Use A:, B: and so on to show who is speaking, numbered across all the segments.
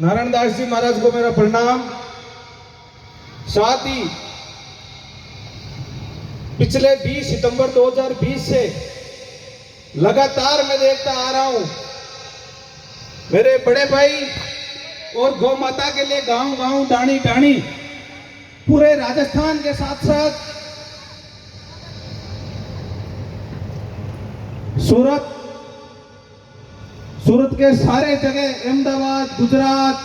A: नारायण दास जी महाराज को मेरा प्रणाम। साथ ही पिछले 20 सितंबर 2020 से लगातार मैं देखता आ रहा हूं, मेरे बड़े भाई और गौ माता के लिए गांव गांव डाणी डाणी पूरे राजस्थान के साथ साथ सूरत के सारे जगह, अहमदाबाद, गुजरात,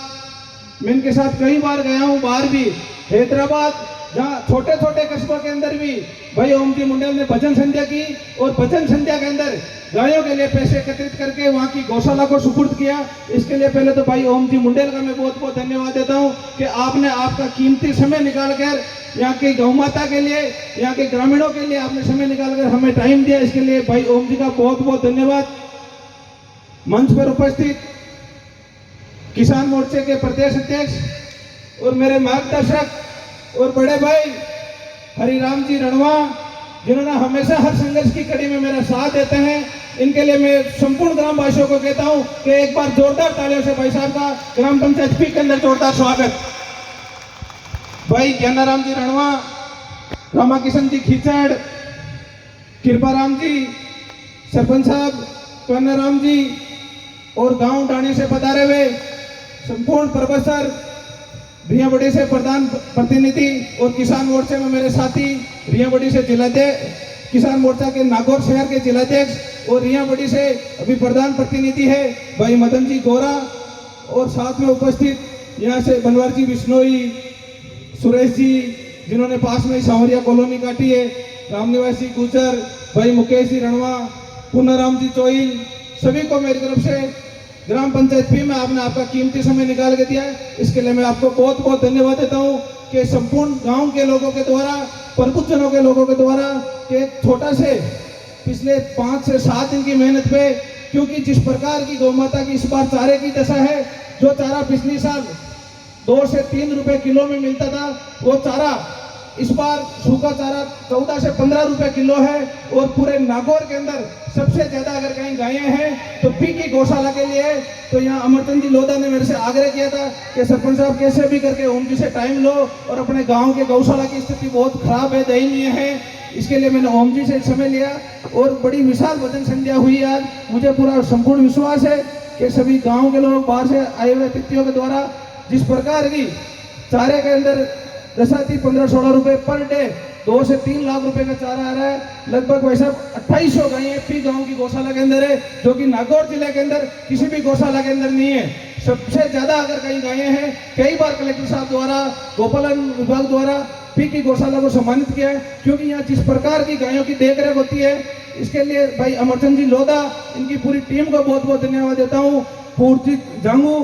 A: मैं इनके साथ कई बार गया हूं, बाहर भी, हैदराबाद, जहाँ छोटे छोटे कस्बों के अंदर भी भाई ओम जी मुंडल ने भजन संध्या की और भजन संध्या के अंदर गायों के लिए पैसे एकत्रित करके वहाँ की गौशाला को सुपुर्द किया। इसके लिए पहले तो भाई ओम जी मुंडल का मैं बहुत बहुत धन्यवाद देता हूँ कि आपने आपका कीमती समय निकालकर यहाँ की गौ माता के लिए, यहाँ के ग्रामीणों के लिए आपने समय निकालकर हमें टाइम दिया। इसके लिए भाई ओम जी का बहुत बहुत धन्यवाद। मंच पर उपस्थित किसान मोर्चे के प्रदेश अध्यक्ष और मेरे मार्गदर्शक और बड़े भाई हरिराम जी रणवा, जिन्होंने हमेशा हर संघर्ष की कड़ी में मेरा साथ देते हैं, इनके लिए मैं संपूर्ण ग्रामवासियों को कहता हूं कि एक बार जोरदार तालियों से भाई साहब का ग्राम पंचायत पी के अंदर जोरदार स्वागत। भाई ज्ञानाराम जी रणवा, रामा किशन जी खींचड़, कृपाराम जी, सरपंच साहब कर्नाराम जी और गांव डाणी से पधारे हुए संपूर्ण प्रोफेसर, रियाबड़ी से प्रधान प्रतिनिधि और किसान मोर्चे में मेरे साथी, रियाबड़ी से जिलाध्यक्ष, किसान मोर्चा के नागौर शहर के जिलाध्यक्ष और रियाबड़ी से अभी प्रधान प्रतिनिधि है भाई मदन जी गोरा, और साथ में उपस्थित यहाँ से बनवार जी बिश्नोई, सुरेश जी, जिन्होंने पास में सांवरिया कॉलोनी काटी है, राम निवासी गुजर, भाई मुकेश जी रणवा, पूनाराम जी चोइल, सभी को मेरी तरफ से ग्राम पंचायत भी में आपने आपका कीमती समय निकाल के दिया है। इसके लिए मैं आपको बहुत बहुत धन्यवाद देता हूँ कि संपूर्ण गांव के लोगों के द्वारा, प्रबुद्धजनों के लोगों के द्वारा कि छोटा से पिछले 5 से 7 दिन की मेहनत पे, क्योंकि जिस प्रकार की गौ माता की इस बार चारे की दशा है, जो चारा पिछली साल 2 से 3 रुपए किलो में मिलता था, वो चारा इस बार सूखा चारा 14 से 15 रुपए किलो है। और पूरे नागौर के अंदर सबसे ज्यादा अगर कहीं गायें हैं तो पी की गौशाला के लिए। तो यहाँ अमरचंद जी लोधा ने मेरे से आग्रह किया था कि सरपंच साहब कैसे भी करके ओम जी से टाइम लो, और अपने गांव के गौशाला की स्थिति बहुत खराब है, दयनीय है। इसके लिए मैंने ओम जी से समय लिया और बड़ी विशाल भजन संध्या हुई आज। मुझे पूरा संपूर्ण विश्वास है कि सभी गाँव के लोग, बाहर से आए हुए अतिथियों के द्वारा जिस प्रकार की चारे के अंदर रसाती 15-16 रुपए पर डे, 2 से 3 लाख रुपए का चारा आ रहा है। लगभग वैसा 2800 गायें पी गांव की गौशाला के अंदर है, जो कि नागौर जिले के अंदर किसी भी गौशाला के अंदर नहीं है। सबसे ज्यादा अगर कहीं गायें हैं, कई बार कलेक्टर साहब द्वारा, गोपालन विभाग द्वारा पी की गौशाला को सम्मानित किया है, क्योंकि यहाँ जिस प्रकार की गायों की देखरेख होती है। इसके लिए भाई अमरचंद जी लोधा, इनकी पूरी टीम को बहुत बहुत धन्यवाद देता हूँ। पूर्जित जांगू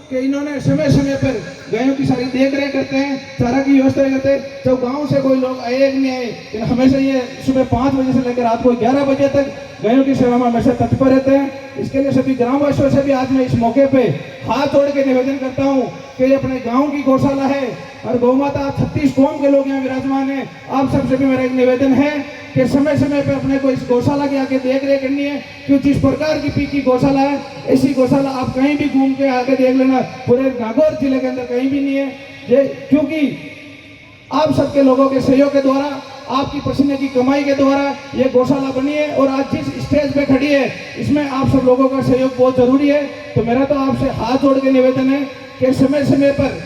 A: कि इन्होंने समय समय पर गायों की सारी देख रेख करते हैं, चारा की व्यवस्था करते हैं। जब गांव से कोई लोग आए नहीं आए, लेकिन हमेशा ये सुबह 5 बजे से लेकर रात को 11 बजे तक गायों की सेवा में हमेशा तत्पर रहते हैं। इसके लिए सभी ग्रामवासियों से भी आज मैं इस मौके पे हाथ जोड़ के निवेदन करता हूँ कि अपने गाँव की गौशाला है और गौ माता 36 कौम के लोग यहाँ विराजमान है। आप सबसे भी मेरा एक निवेदन है कि समय समय पे अपने को इस गौशाला की आगे देख रेख करनी है, क्योंकि जिस प्रकार की पी की गौशाला है, ऐसी गौशाला आप कहीं भी घूम के आगे देख लेना, पूरे नागौर जिले के अंदर कहीं भी नहीं है। क्योंकि आप सबके लोगों के सहयोग के द्वारा, आपकी पसीने की कमाई के द्वारा ये गौशाला बनी है, और आज जिस स्टेज पे खड़ी है इसमें आप सब लोगों का सहयोग बहुत जरूरी है। तो मेरा तो आपसे हाथ जोड़ के निवेदन है कि समय समय पर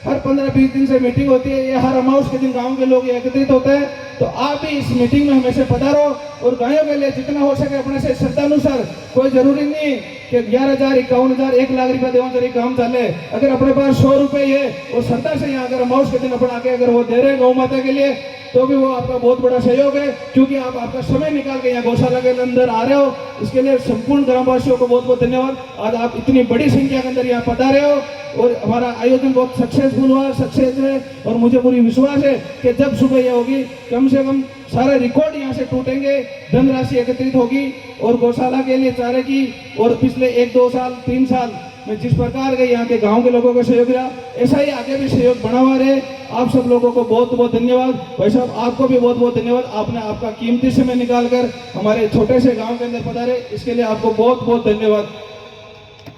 A: हर 15-20 दिन से मीटिंग होती है, ये हर अमावस के दिन गांव के लोग एकत्रित होते हैं। तो आप भी इस मीटिंग में हमेशा पधारो और गायों के लिए जितना हो सके अपने से श्रद्धानुसार, कोई जरूरी नहीं कि 11,000, 51,000, 1 लाख रुपया देव जरिए काम चले। अगर अपने पास 100 रुपये है और श्रद्धा से यहाँ अगर अमावस के दिन अपना के अगर वो दे रहे हैं गौ माता के लिए, तो भी वो आपका बहुत बड़ा सहयोग है, क्योंकि आप आपका समय निकाल के यहाँ गौशाला के अंदर आ रहे हो। इसके लिए संपूर्ण ग्रामवासियों को बहुत बहुत धन्यवाद। आज आप इतनी बड़ी संख्या के अंदर यहाँ पधारे हो और हमारा आयोजन बहुत सक्सेसफुल हुआ, सक्सेस है। और मुझे पूरी विश्वास है कि जब सुबह यह होगी, कम से कम सारे रिकॉर्ड यहाँ से टूटेंगे, धनराशि एकत्रित होगी और गौशाला के लिए चारे की। और पिछले 1-2 साल 3 साल में जिस प्रकार के यहाँ के गांव के लोगों का सहयोग रहा, ऐसा ही आगे भी सहयोग बना हुआ रहे। आप सब लोगों को बहुत बहुत धन्यवाद। भाई साहब, आपको भी बहुत बहुत धन्यवाद। आपने आपका कीमती समय निकालकर हमारे छोटे से गांव के अंदर पधारे, इसके लिए आपको बहुत बहुत धन्यवाद।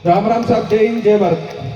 A: राम राम साहब, जय हिंद, जय भारत।